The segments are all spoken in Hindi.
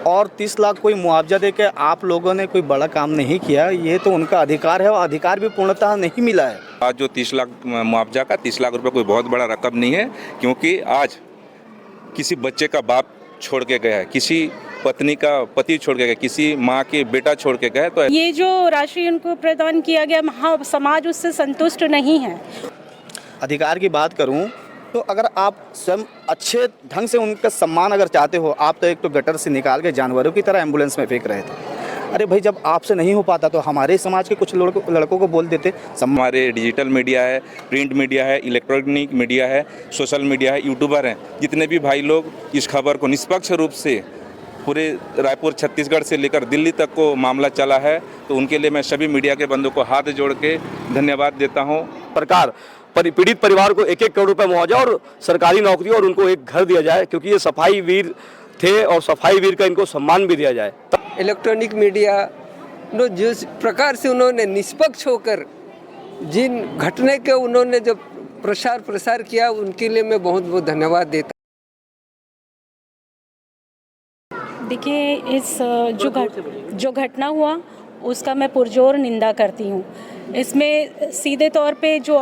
और 30 लाख कोई मुआवजा दे के आप लोगों ने कोई बड़ा काम नहीं किया। ये तो उनका अधिकार है और अधिकार भी पूर्णतः नहीं मिला है। आज जो 30 लाख मुआवजा का 30 लाख रुपए कोई बहुत बड़ा रकम नहीं है, क्योंकि आज किसी बच्चे का बाप छोड़ के गया है, किसी पत्नी का पति छोड़ के गया, किसी माँ के बेटा छोड़ के गया। तो ये जो राशि उनको प्रदान किया गया, हाँ, समाज उससे संतुष्ट नहीं है। अधिकार की बात करूं तो अगर आप स्वयं अच्छे ढंग से उनका सम्मान अगर चाहते हो, आप तो एक तो गटर से निकाल के जानवरों की तरह एम्बुलेंस में फेंक रहे थे। अरे भाई, जब आपसे नहीं हो पाता तो हमारे समाज के कुछ लड़कों को बोल देते। हमारे डिजिटल मीडिया है, प्रिंट मीडिया है, इलेक्ट्रॉनिक मीडिया है, सोशल मीडिया है, यूट्यूबर हैं, जितने भी भाई लोग इस खबर को निष्पक्ष रूप से पूरे रायपुर छत्तीसगढ़ से लेकर दिल्ली तक को मामला चला है, तो उनके लिए मैं सभी मीडिया के बंधुओं को हाथ जोड़ के धन्यवाद देता हूँ। सरकार पीड़ित परिवार को 1-1 करोड़ रुपए मुआवजा और सरकारी नौकरी और उनको एक घर दिया जाए, क्योंकि ये सफाई वीर थे और सफाई वीर का इनको सम्मान भी दिया जाए। इलेक्ट्रॉनिक मीडिया नो जिस प्रकार से उन्होंने निष्पक्ष होकर जिन घटने के उन्होंने जो प्रसार किया, उनके लिए मैं बहुत बहुत धन्यवाद देता। देखिए, इस जो घटना हुआ उसका मैं पुरजोर निंदा करती हूँ। इसमें सीधे तौर पे जो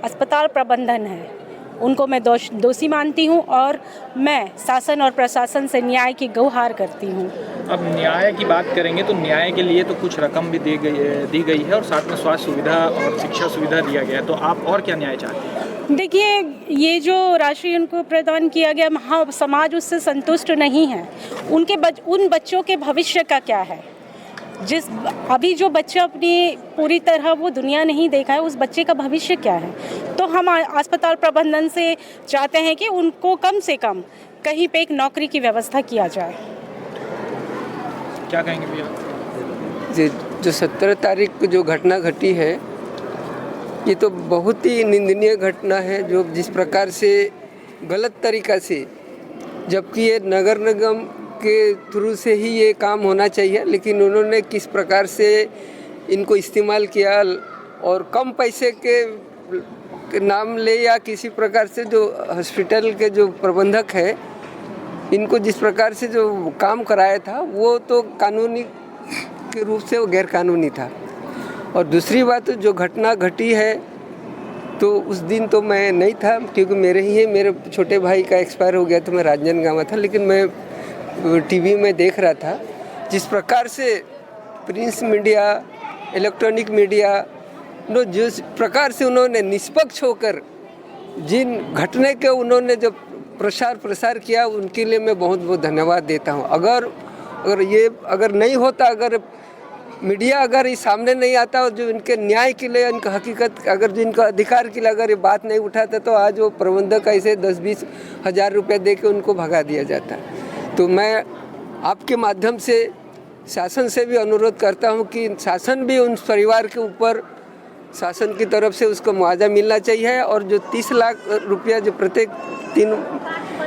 अस्पताल प्रबंधन है उनको मैं दोषी मानती हूँ और मैं शासन और प्रशासन से न्याय की गुहार करती हूँ। अब न्याय की बात करेंगे तो न्याय के लिए तो कुछ रकम भी दी गई है और साथ में स्वास्थ्य सुविधा और शिक्षा सुविधा दिया गया है, तो आप और क्या न्याय चाहते हैं? देखिए, ये जो राशि उनको प्रदान किया गया, हाँ, समाज उससे संतुष्ट नहीं है। उन बच्चों के भविष्य का क्या है? अभी जो बच्चा अपनी पूरी तरह वो दुनिया नहीं देखा है, उस बच्चे का भविष्य क्या है? तो हम अस्पताल प्रबंधन से चाहते हैं कि उनको कम से कम कहीं पे एक नौकरी की व्यवस्था किया जाए। क्या कहेंगे भैया? जो 17 तारीख को जो घटना घटी है, ये तो बहुत ही निंदनीय घटना है। जो जिस प्रकार से गलत तरीक़ा से, जबकि ये नगर निगम के थ्रू से ही ये काम होना चाहिए, लेकिन उन्होंने किस प्रकार से इनको इस्तेमाल किया और कम पैसे के नाम ले या किसी प्रकार से जो हॉस्पिटल के जो प्रबंधक है, इनको जिस प्रकार से जो काम कराया था, वो तो कानूनी के रूप से वो गैर कानूनी था। और दूसरी बात, जो घटना घटी है तो उस दिन तो मैं नहीं था, क्योंकि मेरे छोटे भाई का एक्सपायर हो गया, तो मैं राजनांदगांव में था। लेकिन मैं टीवी में देख रहा था जिस प्रकार से प्रिंट मीडिया, इलेक्ट्रॉनिक मीडिया नो जिस प्रकार से उन्होंने निष्पक्ष होकर जिन घटने के उन्होंने जो प्रसार किया, उनके लिए मैं बहुत बहुत धन्यवाद देता हूँ। अगर नहीं होता, अगर मीडिया अगर इस सामने नहीं आता और जो इनके न्याय के लिए, इनका हकीकत, अगर जो इनका अधिकार के लिए अगर ये बात नहीं उठाता, तो आज वो प्रबंधक ऐसे 10-20 हज़ार रुपये दे के उनको भगा दिया जाता। तो मैं आपके माध्यम से शासन से भी अनुरोध करता हूं कि शासन भी उन परिवार के ऊपर शासन की तरफ से उसको मुआवजा मिलना चाहिए, और जो 30 लाख रुपया जो प्रत्येक 3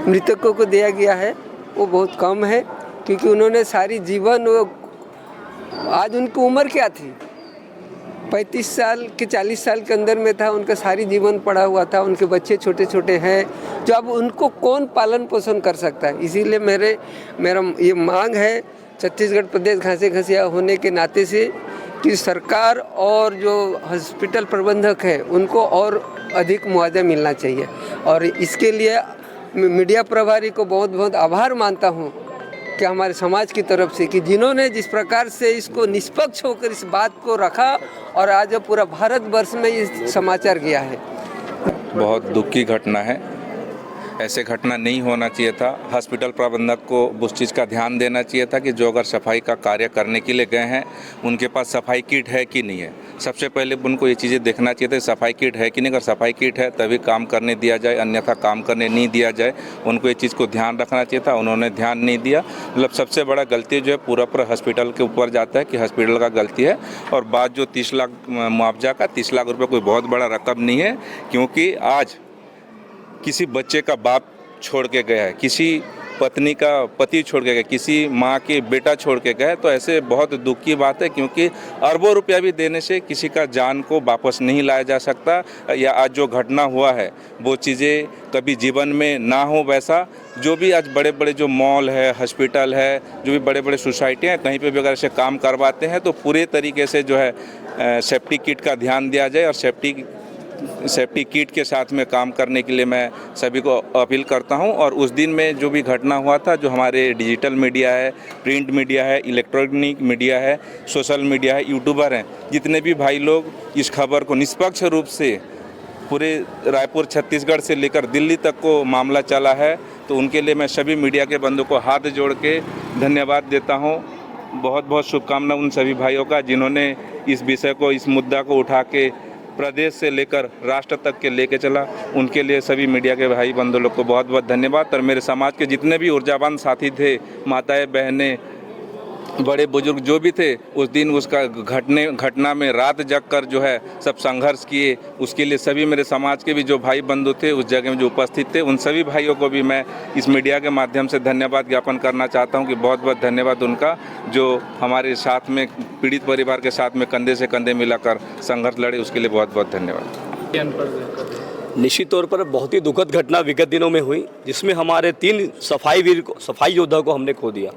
मृतकों को दिया गया है, वो बहुत कम है, क्योंकि उन्होंने सारी जीवन, आज उनकी उम्र क्या थी, 35 साल के 40 साल के अंदर में था, उनका सारी जीवन पड़ा हुआ था, उनके बच्चे छोटे छोटे हैं, जो अब उनको कौन पालन पोषण कर सकता है। इसीलिए मेरा ये मांग है छत्तीसगढ़ प्रदेश घासे घसिया होने के नाते से कि सरकार और जो हॉस्पिटल प्रबंधक है उनको और अधिक मुआवजा मिलना चाहिए। और इसके लिए मीडिया प्रभारी को बहुत बहुत आभार मानता हूँ कि हमारे समाज की तरफ से, कि जिन्होंने जिस प्रकार से इसको निष्पक्ष होकर इस बात को रखा और आज पूरा भारतवर्ष में ये समाचार गया है। बहुत दुख की घटना है, ऐसे घटना नहीं होना चाहिए था। हॉस्पिटल प्रबंधक को उस चीज़ का ध्यान देना चाहिए था कि जो अगर सफाई का कार्य करने के लिए गए हैं, उनके पास सफाई किट है कि नहीं है। सबसे पहले उनको ये चीज़ें देखना चाहिए था, सफाई किट है कि नहीं। अगर सफाई किट है तभी काम करने दिया जाए, अन्यथा काम करने नहीं दिया जाए। उनको ये चीज़ को ध्यान रखना चाहिए था, उन्होंने ध्यान नहीं दिया। मतलब सबसे बड़ा गलती जो है पूरा हॉस्पिटल के ऊपर जाता है कि हॉस्पिटल का गलती है। और बात जो 30 लाख मुआवजा का, 30 लाख रुपये कोई बहुत बड़ा रकम नहीं है, क्योंकि आज किसी बच्चे का बाप छोड़ के गया है, किसी पत्नी का पति छोड़ के गए, किसी माँ के बेटा छोड़ के गए, तो ऐसे बहुत दुख की बात है, क्योंकि अरबों रुपया भी देने से किसी का जान को वापस नहीं लाया जा सकता। या आज जो घटना हुआ है वो चीज़ें कभी जीवन में ना हो। वैसा जो भी आज बड़े बड़े जो मॉल है, हॉस्पिटल है, जो भी बड़े बड़े सोसाइटियाँ हैं, कहीं पे भी अगर ऐसे काम करवाते हैं तो पूरे तरीके से जो है सेफ्टी किट का ध्यान दिया जाए, और सेफ्टी किट के साथ में काम करने के लिए मैं सभी को अपील करता हूं। और उस दिन में जो भी घटना हुआ था, जो हमारे डिजिटल मीडिया है, प्रिंट मीडिया है, इलेक्ट्रॉनिक मीडिया है, सोशल मीडिया है, यूट्यूबर हैं, जितने भी भाई लोग इस खबर को निष्पक्ष रूप से पूरे रायपुर, छत्तीसगढ़ से लेकर दिल्ली तक को मामला चला है, तो उनके लिए मैं सभी मीडिया के बंधुओं को हाथ जोड़ के धन्यवाद देता हूँ। बहुत बहुत शुभकामना उन सभी भाइयों का जिन्होंने इस विषय को, इस मुद्दा को उठा के प्रदेश से लेकर राष्ट्र तक के लेके चला। उनके लिए सभी मीडिया के भाई बंधु लोग को बहुत बहुत धन्यवाद। और मेरे समाज के जितने भी ऊर्जावान साथी थे, माताएं, बहनें, बड़े बुजुर्ग जो भी थे, उस दिन उसका घटना में रात जग कर जो है सब संघर्ष किए, उसके लिए सभी मेरे समाज के भी जो भाई बंधु थे उस जगह में जो उपस्थित थे, उन सभी भाइयों को भी मैं इस मीडिया के माध्यम से धन्यवाद ज्ञापन करना चाहता हूं कि बहुत बहुत धन्यवाद उनका, जो हमारे साथ में पीड़ित परिवार के साथ में कंधे से कंधे मिलाकर संघर्ष लड़े। उसके लिए बहुत बहुत धन्यवाद। निश्चित तौर पर बहुत ही दुखद घटना विगत दिनों में हुई, जिसमें हमारे 3 सफाई योद्धा को हमने खो दिया।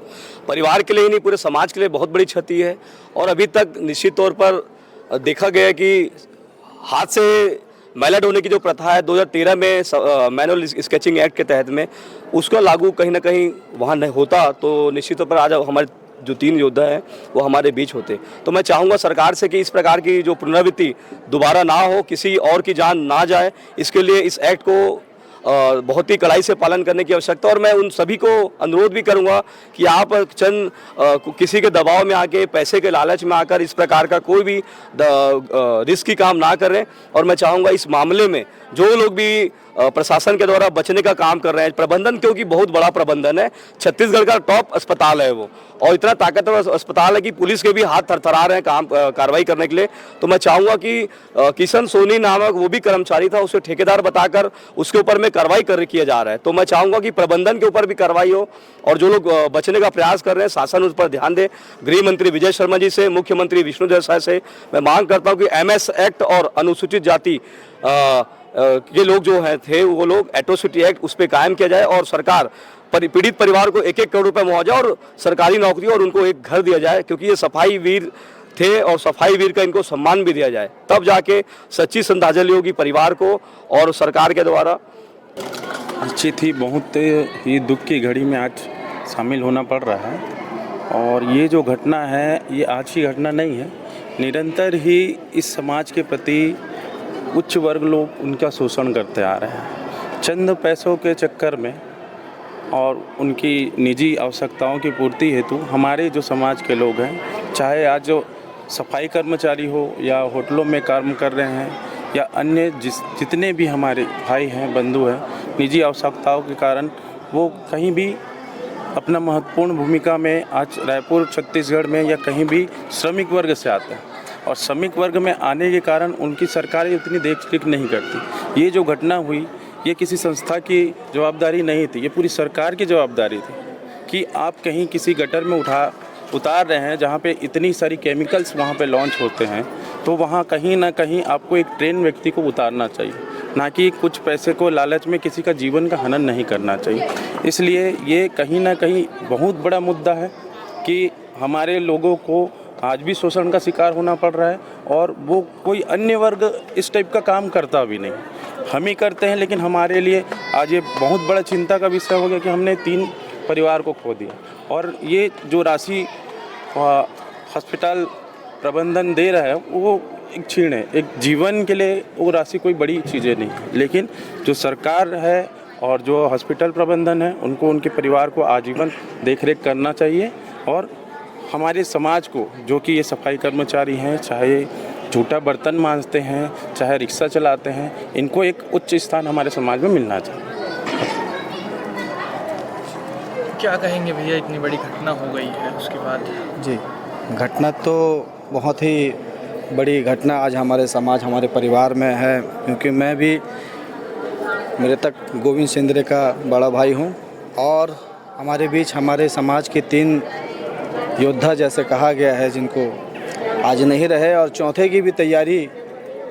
परिवार के लिए ही नहीं, पूरे समाज के लिए बहुत बड़ी क्षति है। और अभी तक निश्चित तौर पर देखा गया कि हाथ से मैला ढोने की जो प्रथा है 2013 में मैनुअल स्केचिंग एक्ट के तहत में, उसका लागू कहीं ना कहीं वहाँ नहीं होता, तो निश्चित तौर पर आज हमारे जो 3 योद्धा हैं वो हमारे बीच होते। तो मैं चाहूँगा सरकार से कि इस प्रकार की जो पुनरावृत्ति दोबारा ना हो, किसी और की जान ना जाए, इसके लिए इस एक्ट को बहुत ही कड़ाई से पालन करने की आवश्यकता। और मैं उन सभी को अनुरोध भी करूंगा कि आप किसी के दबाव में आके, पैसे के लालच में आकर इस प्रकार का कोई भी रिस्की काम ना करें। और मैं चाहूँगा इस मामले में जो लोग भी प्रशासन के द्वारा बचने का काम कर रहे हैं, प्रबंधन, क्योंकि बहुत बड़ा प्रबंधन है, छत्तीसगढ़ का टॉप अस्पताल है वो, और इतना ताकतवर अस्पताल है कि पुलिस के भी हाथ थरथरा रहे हैं कार्रवाई करने के लिए। तो मैं चाहूँगा कि किशन सोनी नामक वो भी कर्मचारी था, उसे ठेकेदार बताकर उसके ऊपर में कार्रवाई किया जा रहा है। तो मैं चाहूँगा कि प्रबंधन के ऊपर भी कार्रवाई हो, और जो लोग बचने का प्रयास कर रहे हैं शासन उस पर ध्यान दे। गृह मंत्री विजय शर्मा जी से, मुख्यमंत्री विष्णुदेव साय से मैं मांग करता हूँ कि MS एक्ट और अनुसूचित जाति के लोग जो थे वो लोग एट्रोसिटी एक्ट उस पर कायम किया जाए, और सरकार पीड़ित परिवार को 1-1 करोड़ रुपए मुआवजा और सरकारी नौकरी और उनको एक घर दिया जाए, क्योंकि ये सफाई वीर थे और सफाई वीर का इनको सम्मान भी दिया जाए, तब जाके सच्ची श्रद्धांजलि होगी परिवार को और सरकार के द्वारा। अच्छी थी, बहुत ही दुख की घड़ी में आज शामिल होना पड़ रहा है। और ये जो घटना है ये आज की घटना नहीं है, निरंतर ही इस समाज के प्रति उच्च वर्ग लोग उनका शोषण करते आ रहे हैं, चंद पैसों के चक्कर में और उनकी निजी आवश्यकताओं की पूर्ति हेतु हमारे जो समाज के लोग हैं, चाहे आज जो सफाई कर्मचारी हो या होटलों में काम कर रहे हैं या अन्य जितने भी हमारे भाई हैं, बंधु हैं, निजी आवश्यकताओं के कारण वो कहीं भी अपना महत्वपूर्ण भूमिका में आज रायपुर, छत्तीसगढ़ में या कहीं भी श्रमिक वर्ग से आते हैं, और श्रमिक वर्ग में आने के कारण उनकी सरकारें उतनी देख-रेख नहीं करती। ये जो घटना हुई ये किसी संस्था की जवाबदारी नहीं थी, ये पूरी सरकार की जवाबदारी थी कि आप कहीं किसी गटर में उतार रहे हैं जहाँ पे इतनी सारी केमिकल्स वहाँ पे लॉन्च होते हैं, तो वहाँ कहीं ना कहीं आपको एक ट्रेन व्यक्ति को उतारना चाहिए, ना कि कुछ पैसे को लालच में किसी का जीवन का हनन नहीं करना चाहिए। इसलिए ये कहीं ना कहीं बहुत बड़ा मुद्दा है कि हमारे लोगों को आज भी शोषण का शिकार होना पड़ रहा है, और वो कोई अन्य वर्ग इस टाइप का काम करता भी नहीं, हम ही करते हैं। लेकिन हमारे लिए आज ये बहुत बड़ा चिंता का विषय हो गया कि हमने 3 परिवार को खो दिया, और ये जो राशि हॉस्पिटल प्रबंधन दे रहा है वो एक क्षीण है, एक जीवन के लिए वो राशि कोई बड़ी चीज़ें नहीं है। लेकिन जो सरकार है और जो हॉस्पिटल प्रबंधन है उनको उनके परिवार को आजीवन देखरेख करना चाहिए, और हमारे समाज को, जो कि ये सफाई कर्मचारी हैं, चाहे झूठा बर्तन मांजते हैं, चाहे रिक्शा चलाते हैं, इनको एक उच्च स्थान हमारे समाज में मिलना चाहिए। क्या कहेंगे भैया, इतनी बड़ी घटना हो गई है उसके बाद? जी, घटना तो बहुत ही बड़ी घटना आज हमारे समाज, हमारे परिवार में है, क्योंकि मैं भी मेरे तक गोविंद सिंदरे का बड़ा भाई हूँ, और हमारे बीच हमारे समाज के 3 योद्धा जैसे कहा गया है जिनको आज नहीं रहे, और चौथे की भी तैयारी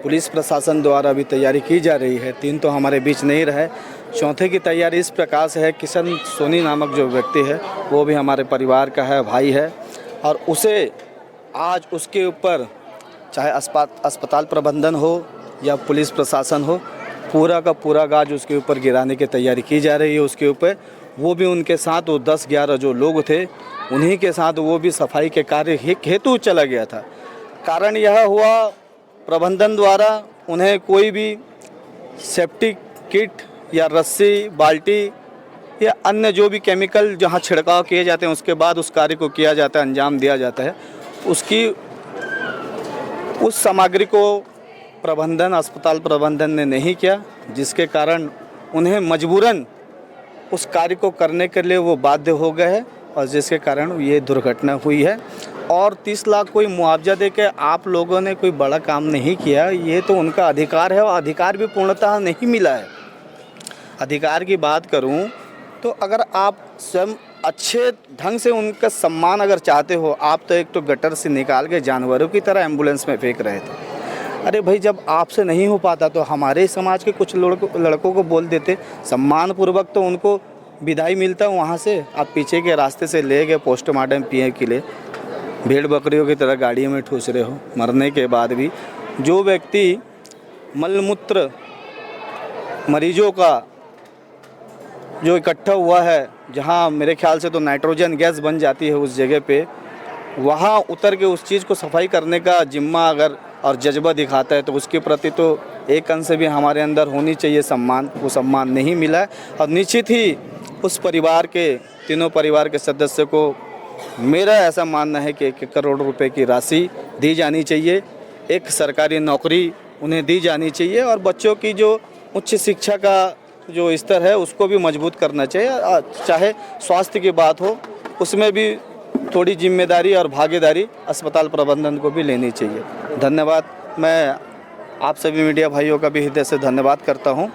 पुलिस प्रशासन द्वारा भी तैयारी की जा रही है। 3 तो हमारे बीच नहीं रहे, चौथे की तैयारी इस प्रकार से है। किशन सोनी नामक जो व्यक्ति है वो भी हमारे परिवार का है, भाई है, और उसे आज उसके ऊपर चाहे अस्पताल प्रबंधन हो या पुलिस प्रशासन हो, पूरा का पूरा गाज उसके ऊपर गिराने की तैयारी की जा रही है उसके ऊपर। वो भी उनके साथ वो 10-11 जो लोग थे उन्हीं के साथ वो भी सफाई के कार्य हेतु चला गया था। कारण यह हुआ प्रबंधन द्वारा उन्हें कोई भी सेफ्टी किट या रस्सी, बाल्टी या अन्य जो भी केमिकल जहां छिड़काव किए जाते हैं उसके बाद उस कार्य को किया जाता है, अंजाम दिया जाता है, उस सामग्री को अस्पताल प्रबंधन ने नहीं किया, जिसके कारण उन्हें मजबूरन उस कार्य को करने के लिए वो बाध्य हो गए हैं, और जिसके कारण ये दुर्घटना हुई है। और 30 लाख कोई मुआवजा देके आप लोगों ने कोई बड़ा काम नहीं किया, ये तो उनका अधिकार है, और अधिकार भी पूर्णतः नहीं मिला है। अधिकार की बात करूं तो अगर आप स्वयं अच्छे ढंग से उनका सम्मान अगर चाहते हो, आप तो एक तो गटर से निकाल के जानवरों की तरह एम्बुलेंस में फेंक रहे थे। अरे भाई, जब आपसे नहीं हो पाता तो हमारे समाज के कुछ लड़कों को बोल देते, सम्मानपूर्वक तो उनको विदाई मिलता वहाँ से। आप पीछे के रास्ते से ले गए पोस्टमार्टम किए के लिए, भेड़ बकरियों की तरह गाड़ी में ठूस रहे हो। मरने के बाद भी जो व्यक्ति मलमूत्र मरीजों का जो इकट्ठा हुआ है, जहाँ मेरे ख्याल से तो नाइट्रोजन गैस बन जाती है उस जगह पे, वहाँ उतर के उस चीज़ को सफाई करने का जिम्मा अगर और जज्बा दिखाता है तो उसके प्रति तो एक अंश भी हमारे अंदर होनी चाहिए सम्मान। वो सम्मान नहीं मिला है, और निश्चित ही उस परिवार के, तीनों परिवार के सदस्य को मेरा ऐसा मानना है कि 1 करोड़ रुपए की राशि दी जानी चाहिए, एक सरकारी नौकरी उन्हें दी जानी चाहिए, और बच्चों की जो उच्च शिक्षा का जो स्तर है उसको भी मजबूत करना चाहिए। चाहे स्वास्थ्य की बात हो, उसमें भी थोड़ी जिम्मेदारी और भागीदारी अस्पताल प्रबंधन को भी लेनी चाहिए। धन्यवाद। मैं आप सभी मीडिया भाइयों का भी हृदय से धन्यवाद करता हूँ।